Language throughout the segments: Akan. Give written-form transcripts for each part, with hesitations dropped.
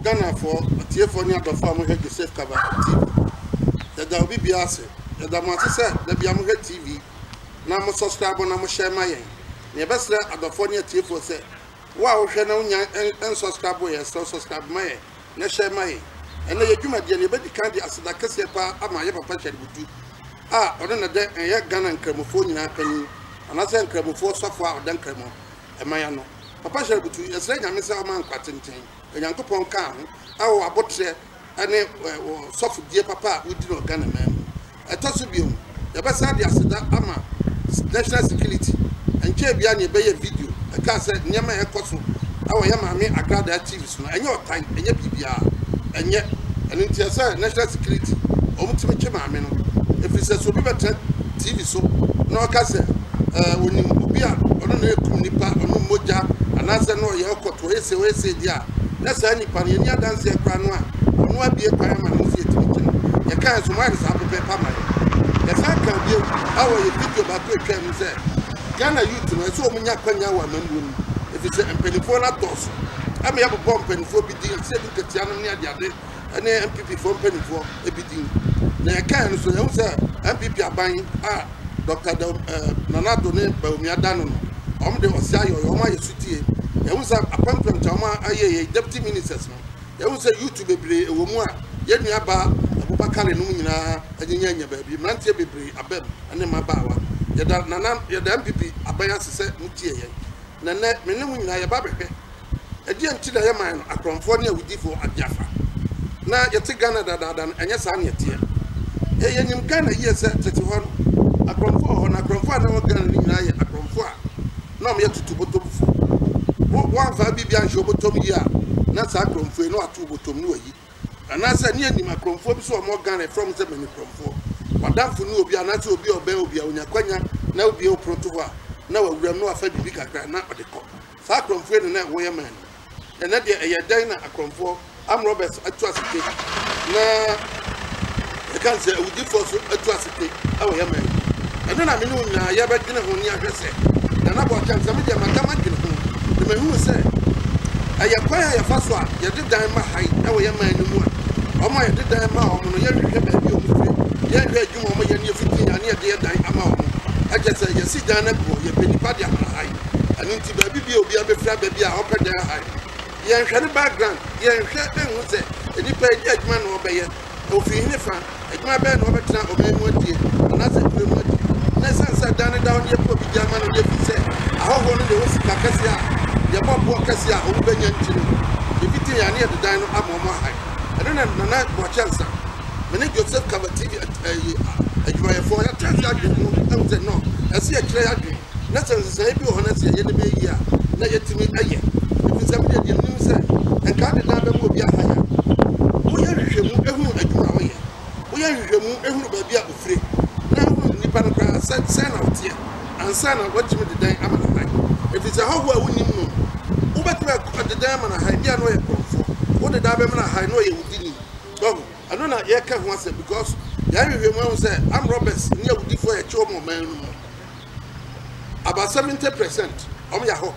Ghana for TF1 and the farmer had the safe cover TV. That there will be Biase, that the Master said, the Biamuga TV. Now, I subscribe and I share my end. The best at the phone TF4 said, wow, Shannon and subscribe, so subscribe my end, and share my end. And then you might get a better candy as the Cassia, and my ever patched with you. Ah, or another day, and yet Ghana and Cremophone happening, and I send Cremophone so far, then Cremo, and Mayano. Papa shall be to as late as Mr. Man Cotton, and Uncle Pon Kang, our butcher, and soft dear papa, we do not Ghana man. A Tossubium, the best idea said that Ama, national security, and Chabiani Bay video, a car said Nyama Kosu, our Yamami, a crowd activities, and your time, and your PBR, and yet, and in TSA, national security, ultimate Chimamino. If it's a Subiba TV so, no Cassa, when you be a Nipa, or Moja, and as I know your court to say, dear, that's any Pania dance a crown, or no be a crime and see it. You can't smile as up a paper. If I can be our video about quick and say, Ghana youth, and so many Kenya women, if it's a Penifona toss. I may have a bomb pen for being 7 Katiana near the other, and then MPP for penny for a bidding. Now, can so you say MPP are buying Dr. Nanato name Baumia Danon, Omde Osayo, Oma City. There was a appointment to a deputy ministers. There was a YouTube a woman, Yeniaba, Abubakar Numina, and Yanya baby, Mantia Bibri, Abem, and then Mabawa. Yada Nana, Yada MPP, Abaya said Mutia. Nanette, Menuin, Ayababe. A dear Tida Yaman, a California with you for a Jaffa. Now, you take Ghana and yes, I'm yet here. You Ghana, yes, 31. A Cronford, and a Cronford, no Ghana, a Cronford. No, yet to Botom. One Fabian Shobotomia, not a Cronford, no two Botomui. And as I near him, a Cronford, so more Ghana from the many Cronford. Madame Funubia, not to be a Belbia, when Yaquania, now be a protoa. Now we have no affair to be a granite at the cop. Far Cronford and that way, man. And that day, a diner a Cronford. I'm Roberts, a trustee. Nah, I can't say, we give us a trustee. Oh, yeah, man. And then I mean, I have a dinner when you are saying, and about chance, I'm a Madame. The man who said, I acquire your first one, you did die my height, oh, yeah, man, no more. Oh, my, did die my home, you have you. Yeah, you want me, and you're 15, and you're dear, die amount. I just say, you sit down and go, you're penny party on high. And into baby, you'll be a bit flat, baby, I'll put their high. Yeah, the background. Yeah, who said, and you pay judgment over here. If you in front, it's my band over time or maybe what year, and that's a pretty much. Let's answer down your poor German, if you say, I want to do is Cassia, your Bob Cassia, or Benyan. If you think I near the dino, I'm on my high. I don't have no night for chance. When you yourself cover TV at my phone, I tell you, I said, no, I see a clear dream. Nothing is a happy honestly, a year, not yet to me a year. Somebody you say, and can't will be a higher. We are removed a way. We are removed every baby up free. Now, Nippon said, send out here, and son of what you made the day I'm a high. If it's a whole way, we need more. Who better at the dam and a high, yeah, no, what the diamond I know you didn't. Oh, I don't know, yeah, can't once because Yari said, I'm Roberts, near before a chomo man. About 70% of your home.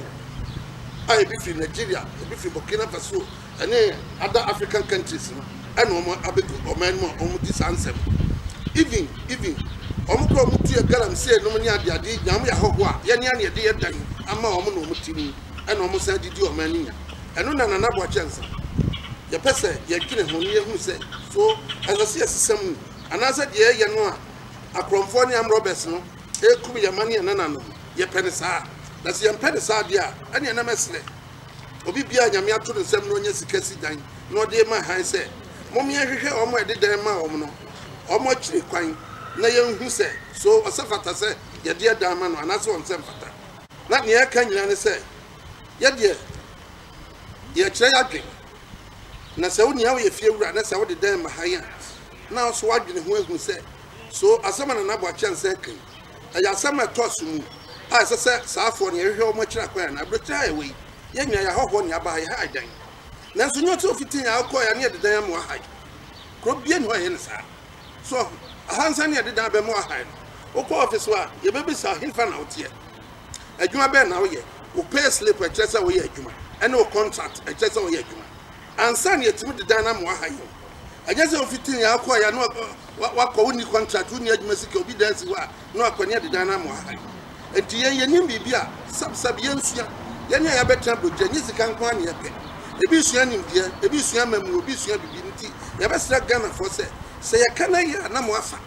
I be from Nigeria, I be from Burkina Faso, and other African countries, and Abeku or man more this answer. Even Omicron to a galam say no many are the Yamia Hogwa, Yanya dear Dang, Ama Omo Mutini, and almost said you or mania. And no another chance. Your person, your kin who said, so as I see a system, and I said, yeah, Yanoa, a Cronfonium Robertson, there could be your money and none, your penisa. That's your pedestal, dear, and your namesle. Obi Bia Yamia to the same no yes, Cassie dine, no dear my high said. Mommy, I hear all my dear ma, or much requiring. No young who said, so a safata said, your dear Diamond, and that's one safata. Not near Canyon say, yet, dear, your tragedy. Nasauni, how you feel, that's how the damn high. Now, swagging who said, so as someone another chance second. I have some toss you. As I said, Saffron, you hear much like when I retire away. Young, I hope one you buy high dang. Now, so not so fitting, I'll call you near the damn more high. Could be anywhere in the so, a hands near the damn more high. O office one, your baby saw him fan out here. A Juma Ben now, ye, who pay slip a chest away a Juma, and no contract a chest away a Juma. ansa ne yetimi de dan na mo ahayo anya se ofitin ya akọ ya no wakọ woni contract woni adwuma sika obi dance wa no akọne de dan na mo ahayo enti yen nim bibia sab yensua yen ya betra boje nyi sika nko ane yeke ebi sua nim de ebi sua mamu obi sua bibi nti ya besra Ghana for se ya kana ya na mo afa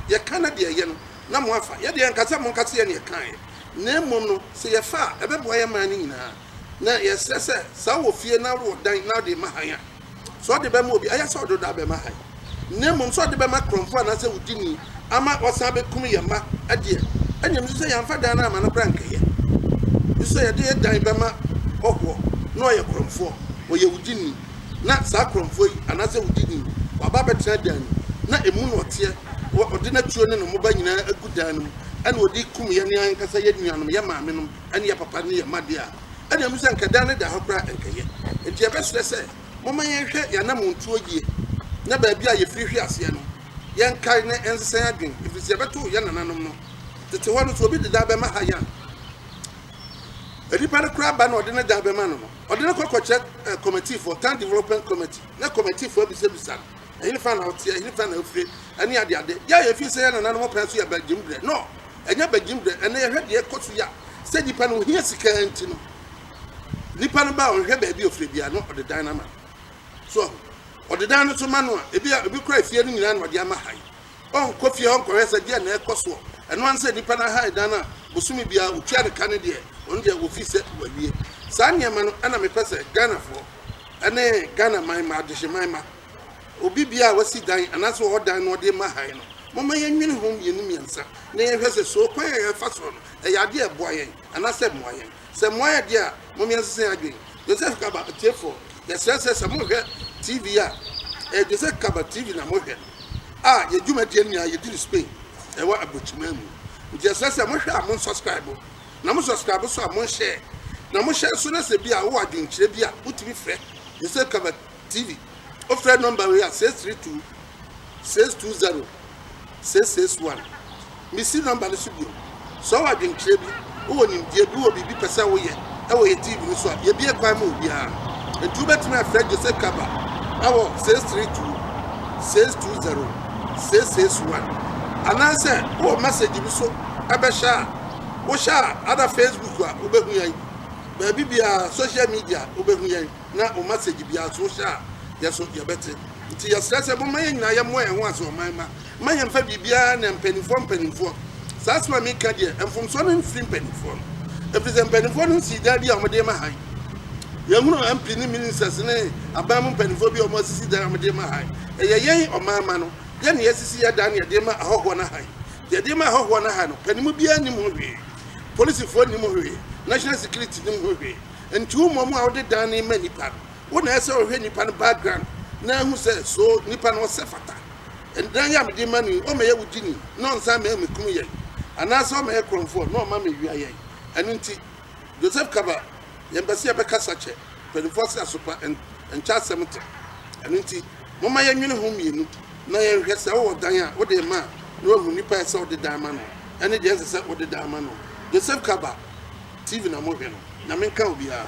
ya kana de ye no na mo afa ye de nkasa mo nkasa ye ne kan ye na mom no se ye fa ebebo ye man ni nyina na ye sese sa wo fie na ro dan na de mahanya so de be ma obi aya so do da be mahanya na mom so de be ma kromfo na se wudini ama osan be kum ye ma ade anyam se ya mfa dan na ama no brank ye so ye de dan be ma ohwo no ye kromfo o ye wudini na sa kromfo yi ana se wudini baba betra dan na emu no tie odi na tuo ne no mo ba nyina agu dan no ana odi kum ye ne ankasa ye nuanom ye maame no ana ye papa ne ye made a ana mu se nkada ne da hakura enkaye enti ye besre se moma ye hwe ya na montuo gie na ba bia ye firi hwe ase no ye nkai ne ensesan adwen ifisi ye beto ye nananom no tete ho no so obi de da be ma ha ya edipa ne kura ba na odi ne da be ma no odi ne kokoche committee for town development committee na committee for bisa any fan out here any fan ofre ani ade ya ye fi se ya nananom open so ya ba jimbre no enya ba jimbre ene ye hwe de kotu ya se dipa no hia sika anti no nipa no ba on hwe ba bi ofre bia no odi dan na ma so odi dan no to ma no ebi kura fie no nyina no odi ama hai on kofie on korese dia na ekoso eno an se nipa na hai dan na bosumi bia otwa de kan de on de ofise wawie sa niam no ana me pese Ghana fo ene Ghana man ma de hyeman ma obi bia wasi dan anaso ho dan no de ma hai no mama yenwene hom yenu miensa na ye hwese so kwan ye fa so no e yade e boa yen anase moa yen se moa ye de a momiense adwen Joseph Kaba tiefo ye se mo hwe TV a Joseph Kaba TV na mo hwe ye djuma de nya ye di Spain e wa abochimamu je se mo hwe a mo subscribe na mo subscribe so a mo share na mo share so na se bia wo adwen kire bia utimi frɛ Joseph Kaba TV o frɛ number we are 632 620 661 misi number so bio so wa dwen kire bi wo nim die bi wo bibi pesa wo ye e wo ye TV ni so ye bi e kwa ma obi a etu betimi afrɛ Joseph Kaba awo 632 620 661 anase wo message bi so abesha wo sha other Facebook a wo behu yan ba bibia social media wo behu yan na o message bia so sha yeso ye bete nti ya stress bo maye nyina ye mo ho aso man ye mfa bibia na mpanifo sasma mi ka de mfomso no mfiri mpanifo no efise mpanifo no si dadi a mo de ma han ye hunu ampi ni ministers ne abam mpanifo bi o mo sisi dan mo de ma han ye yen o mama no ye ne yesisi ya dan ye de ma ahoho na han ye de ma ahoho na han no panimu bia ni mo hwe police fo ni mo hwe national security ni mo hwe ntu mo a wode dan ni manipa wo na ese o hwe nipa no background na hu se so nipa no se fata endan ya me de mani o me ye wudini no nsa me kum ye anasa o me ye kromfo no ma me wia ye anu nti Joseph Kaba ye mbese ye be kasa che 24 asopa en cha 70 anu nti mo ma ye nwene ho mienu na ye hwe se wo dan a wo de ma no hu nipa se wo de dan ma no ene de se wo de dan ma no Joseph Kaba TV na mo hwe no na menka obi a